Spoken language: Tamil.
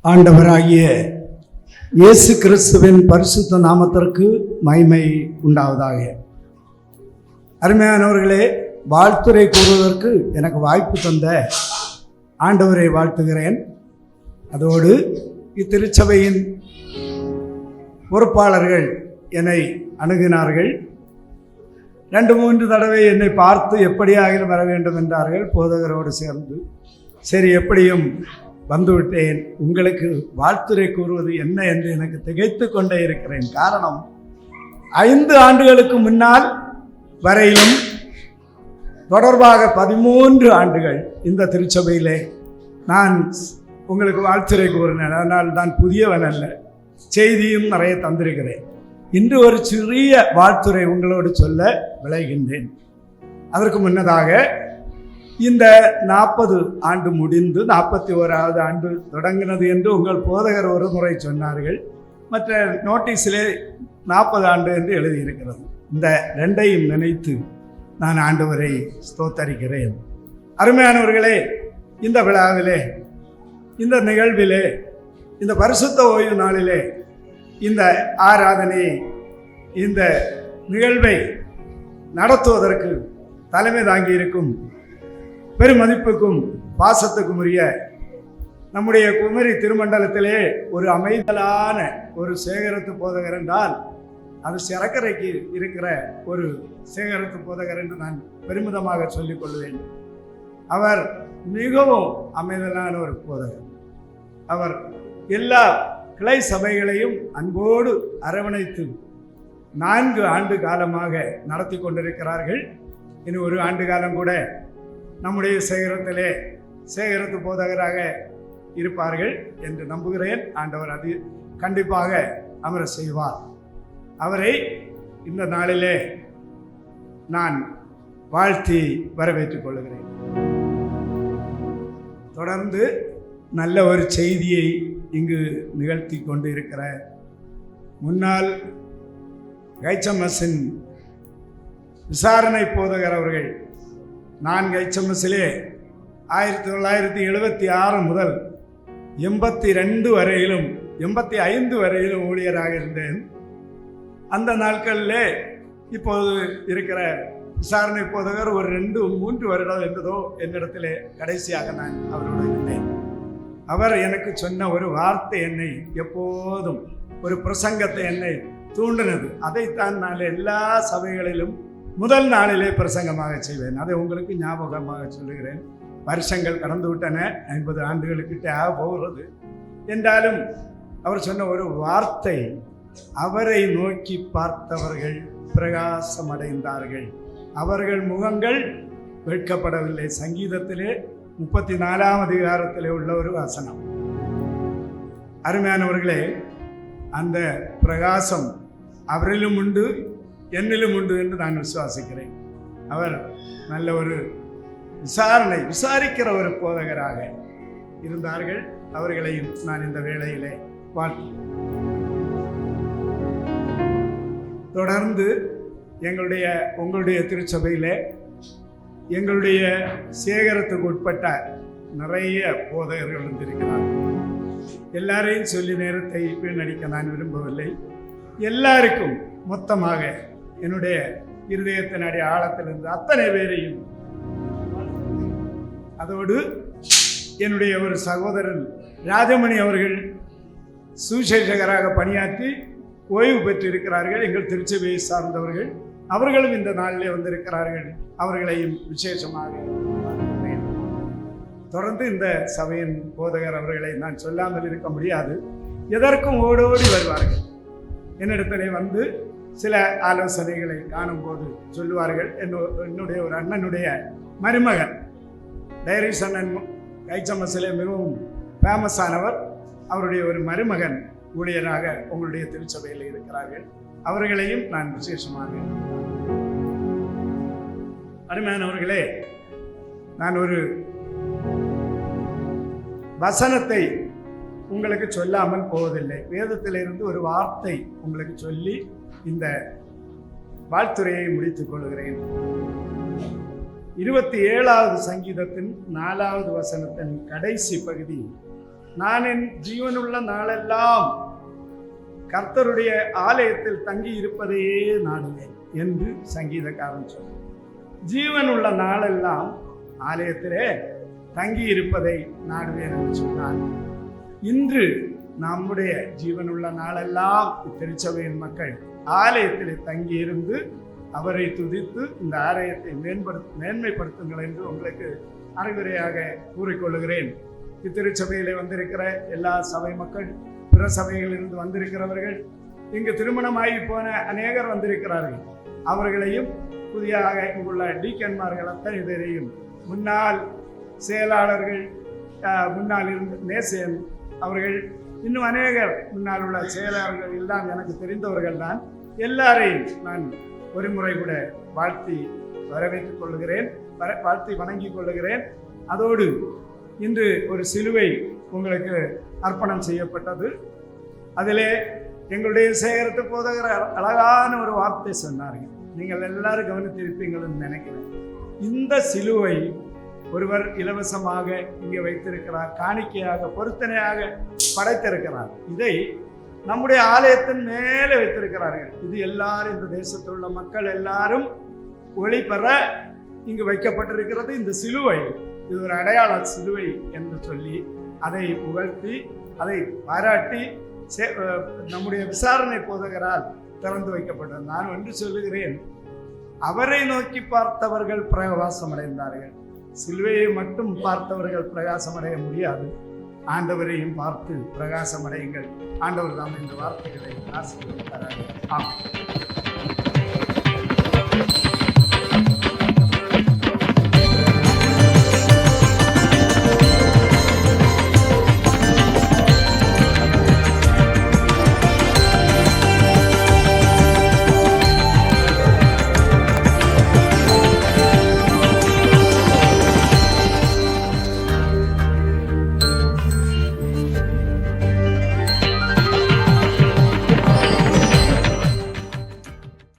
ஆண்டவராகிய இயேசு கிறிஸ்துவின் பரிசுத்த நாமத்திற்கு மகிமை உண்டாவதாக. அருமையானவர்களே, வாழ்த்துரை கூறுவதற்கு எனக்கு வாய்ப்பு தந்த ஆண்டவரை வாழ்த்துகிறேன். அதோடு இத்திருச்சபையின் பொறுப்பாளர்கள் என்னை அணுகினார்கள். 2-3 தடவை என்னை பார்த்து எப்படியாகிலும் வர வேண்டும் என்றார்கள். போதகரோடு சேர்ந்து சரி எப்படியும் வந்துவிட்டேன். உங்களுக்கு வாழ்த்துரை கூறுவது என்ன என்று எனக்கு திகைத்து கொண்டே இருக்கிறேன். காரணம், 5 ஆண்டுகளுக்கு முன்னால் வரையிலும் தொடர்பாக 13 ஆண்டுகள் இந்த திருச்சபையிலே நான் உங்களுக்கு வாழ்த்துரை கூறினேன். அதனால் நான் புதியவன் அல்ல, செய்தியும் நிறைய தந்திருக்கிறேன். இன்று ஒரு சிறிய வாழ்த்துரை உங்களோடு சொல்ல விளைகின்றேன். அதற்கு முன்னதாக இந்த 40 ஆண்டு முடிந்து 41வது ஆண்டு தொடங்கினது என்று உங்கள் போதகர் ஒரு முறை சொன்னார்கள். மற்ற நோட்டீஸிலே 40 ஆண்டு என்று எழுதியிருக்கிறது. இந்த 2ஐயும் நினைத்து நான் ஆண்டவரை ஸ்தோத்தரிக்கிறேன். அருமையானவர்களே, இந்த விழாவிலே, இந்த நிகழ்விலே, இந்த பரிசுத்த ஓய்வு நாளிலே இந்த ஆராதனை, இந்த நிகழ்வை நடத்துவதற்கு தலைமை தாங்கி இருக்கும் பெருமதிப்புக்கும் பாசத்துக்கும் உரிய நம்முடைய குமரி திருமண்டலத்திலே ஒரு அமைதலான ஒரு சேகரத்து போதகர் என்றால் அது சரக்கரைக்கு இருக்கிற ஒரு சேகரத்து போதகர் என்று நான் பெருமிதமாக சொல்லிக் கொள்வேன். அவர் மிகவும் அமைதலான ஒரு போதகர். அவர் எல்லா கிளை சபைகளையும் அன்போடு அரவணைத்து 4 ஆண்டு காலமாக நடத்தி கொண்டிருக்கிறார்கள். இனி 1 ஆண்டு காலம் கூட நம்முடைய சேகரத்திலே சேகரத்து போதகராக இருப்பார்கள் என்று நம்புகிறேன். ஆண்டவர் அது கண்டிப்பாக அமர செய்வார். அவரை இந்த நாளிலே நான் வாழ்த்தி வரவேற்றுக் கொள்கிறேன். தொடர்ந்து நல்ல ஒரு செய்தியை இங்கு நிகழ்த்தி கொண்டு இருக்கிற முன்னாள் HMSின் விசாரணை போதகர் அவர்கள், நான் HMSிலே 1976 முதல் 82 வரையிலும் 85 வரையிலும் ஊழியராக இருந்தேன். அந்த நாட்களிலே இப்போது இருக்கிற விசாரணை போதகர் ஒரு 2-3 வருடம் என்பதோ என்னிடத்திலே கடைசியாக நான் அவரோடு இருந்தேன். அவர் எனக்கு சொன்ன ஒரு வார்த்தை என்னை எப்போதும், ஒரு பிரசங்கத்தை என்னை தூண்டினது. அதைத்தான் நான் எல்லா சபைகளிலும் முதல் நாளிலே பிரசங்கமாக செய்வேன். அதை உங்களுக்கு ஞாபகமாக சொல்லுகிறேன். வருஷங்கள் கடந்து விட்டன, 50 ஆண்டுகளுக்கிட்ட போகிறது. என்றாலும் அவர் சொன்ன ஒரு வார்த்தை, அவரை நோக்கி பார்த்தவர்கள் பிரகாசமடைந்தார்கள், அவர்கள் முகங்கள் வெட்கப்படவில்லை. சங்கீதத்திலே 34ஆம் அதிகாரத்திலே உள்ள ஒரு வசனம். அருமையானவர்களே, அந்த பிரகாசம் அவரிலும் உண்டு, என்னிலும் உண்டு என்று நான் விசுவாசிக்கிறேன். அவர் நல்ல ஒரு விசாரிக்கிற ஒரு போதகராக இருந்தார்கள். அவர்களையும் நான் இந்த வேளையிலே வாழ்த்து. தொடர்ந்து உங்களுடைய திருச்சபையிலே எங்களுடைய சேகரத்துக்கு உட்பட்ட நிறைய போதகர்கள் வந்திருக்கிறார்கள். எல்லாரையும் சொல்லி நேரத்தை வீணடிக்க நான் விரும்பவில்லை. எல்லாருக்கும் மொத்தமாக என்னுடைய இருதயத்தினுடைய ஆழத்திலிருந்து அத்தனை பேரையும், அதோடு என்னுடைய ஒரு சகோதரன் ராஜமணி அவர்கள் சுசேஷகராக பணியாற்றி ஓய்வு பெற்றிருக்கிறார்கள். எங்கள் திருச்சபையை சார்ந்தவர்கள், அவர்களும் இந்த நாளிலே வந்திருக்கிறார்கள். அவர்களையும் விசேஷமாக தொடர்ந்து இந்த சபையின் போதகர் அவர்களை நான் சொல்லாமல் இருக்க முடியாது. எதற்கும் ஓடோடி வருவார்கள். என்னிடத்திலே வந்து சில ஆலோசனைகளை காணும்போது சொல்லுவார்கள். என்னுடைய ஒரு அண்ணனுடைய மருமகன், டைரிஸ் அண்ணன் HMSிலே மிகவும் ஃபேமஸானவர், அவருடைய ஒரு மருமகன் ஊழியராக உங்களுடைய திருச்சபையில் இருக்கிறார்கள். அவர்களையும் நான் விசேஷமாக. அருமையானவர்களே, நான் ஒரு வசனத்தை உங்களுக்கு சொல்லாமல் போவதில்லை. வேதத்திலிருந்து ஒரு வார்த்தை உங்களுக்கு சொல்லி இந்த வாழ்த்துரையை முடித்துக் கொள்கிறேன். 27வது சங்கீதத்தின் 4வது வசனத்தின் கடைசி பகுதி நான் என் ஜீவனுள்ள நாளெல்லாம் கர்த்தருடைய ஆலயத்தில் தங்கி இருப்பதையே நாடுவேன் என்று சங்கீதக்காரன் சொன்னார். ஜீவனுள்ள நாளெல்லாம் ஆலயத்திலே தங்கி இருப்பதை நாடுவேன் என்று சொன்னார். இன்று நம்முடைய ஜீவனுள்ள நாளெல்லாம் திருச்சபையின் மக்கள் ஆலயத்திலே தங்கி இருந்து அவரை துதித்து இந்த ஆலயத்தை மேன்மைப்படுத்துங்கள் என்று உங்களுக்கு அறிவுரையாக கூறிக்கொள்ளுகிறேன். இத்திருச்சபையிலே வந்திருக்கிற எல்லா சபை மக்கள், பிற சபைகளிலிருந்து வந்திருக்கிறவர்கள், இங்கு திருமணமாகி போன அநேகர் வந்திருக்கிறார்கள். அவர்களையும் புதியாக இங்குள்ள டீக்கன்மார்கள் அத்தனை பேரையும், முன்னாள் செயலாளர்கள், முன்னால் இருந்த நேசன் அவர்கள், இன்னும் அநேகர் முன்னால் உள்ள செயலாளர்கள் எல்லாம் எனக்கு தெரிந்தவர்கள் தான். எல்லாரையும் நான் ஒரு முறை கூட வாழ்த்தி வரவேற்றுக் கொள்ளுகிறேன், வாழ்த்தி வணங்கிக் கொள்ளுகிறேன். அதோடு இன்று ஒரு சிலுவை உங்களுக்கு அர்ப்பணம் செய்யப்பட்டது. அதிலே எங்களுடைய சேகரத்து போதகர் அழகான ஒரு வார்த்தை சொன்னார்கள். நீங்கள் எல்லாரும் கவனித்திருப்பீங்கள்னு நினைக்கிறேன். இந்த சிலுவை ஒருவர் இலவசமாக இங்கே வைத்திருக்கிறார், காணிக்கையாக பொருத்தனையாக படைத்திருக்கிறார். இதை நம்முடைய ஆலயத்தின் மேலே வைத்திருக்கிறார்கள். இது எல்லாரும், இந்த தேசத்தில் உள்ள மக்கள் எல்லாரும் ஒளிபெற இங்கு வைக்கப்பட்டிருக்கிறது. இந்த சிலுவை இது ஒரு அடையாள சிலுவை என்று சொல்லி அதை புகழ்த்தி அதை பாராட்டி நம்முடைய விசாரணை போதகரால் திறந்து வைக்கப்பட்டது. நான் ஒன்று சொல்லுகிறேன், அவரை நோக்கி பார்த்தவர்கள் பிரகாசம் அடைந்தார்கள். சிலுவையை மட்டும் பார்த்தவர்கள் பிரகாசம் அடைய முடியாது. ஆண்டவரையும் பார்த்து பிரகாசம் அடையுங்கள். ஆண்டவர் தாம் இந்த வார்த்தைகளை ஆசீர்வதிப்பாராக. ஆமாம்.